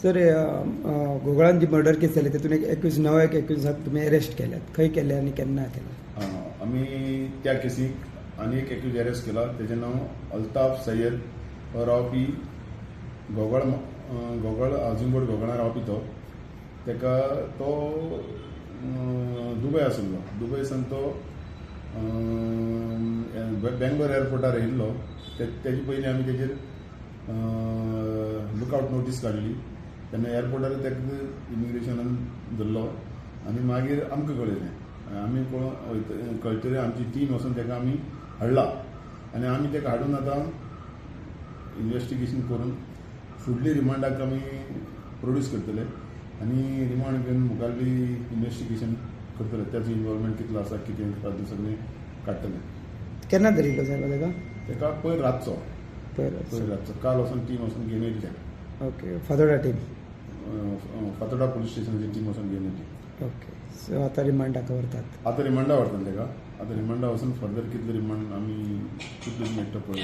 Sir गोगळान जी murder केस जाली तातूंत एक 21 नव्या 21 तुमी अरेस्ट केल्यात खंय केले आनी केन्ना केले? आमी त्या केसीक आनी एक एक्यूज अरेस्ट केला. तेजें नांव अल्ताफ सय्यद रावपी गोगळ हावजिंग गोगळा रावपी तेका तो दुबय आशिल्लो. दुबय सावन तो बेंगलोर एअरपोर्टार येयल्लो. तेजे पयलीं आमी तेजेर लुकआवट नोटीस काडली. तेन्ना एअरपोर्टार तेका इमिग्रेशनान धरलो आनी मागीर आमकां कळयलें. आमी कळटरी आमची टीम वचून तेका आमी हाडला आनी आमी तेका हाडून आतां इन्व्हेस्टिगेशन करून फुडली रिमांडाक आमी प्रोड्यूस करतले आनी रिमांड घेवन मुखारली इन्व्हेस्टिगेशन करतले. त्याचो इन्वॉल्वमेंट कितलो आसा कितें तातूंत सगळें काडटलें. केन्ना धरिल्लो जालो तेका पयर रातचो काल वचून टीम वचून घेवन येयल्ले. Okay Phatoda team Phatoda police स्टेशनाची टीम वचून घेवन येयल्ली. ओके सो आतां रिमांडाक व्हरतात. आतां रिमांडा व्हरतले तेका. आतां रिमांडा वचून फर्दर कितले रिमांड आमी कितले मेळटा पळय.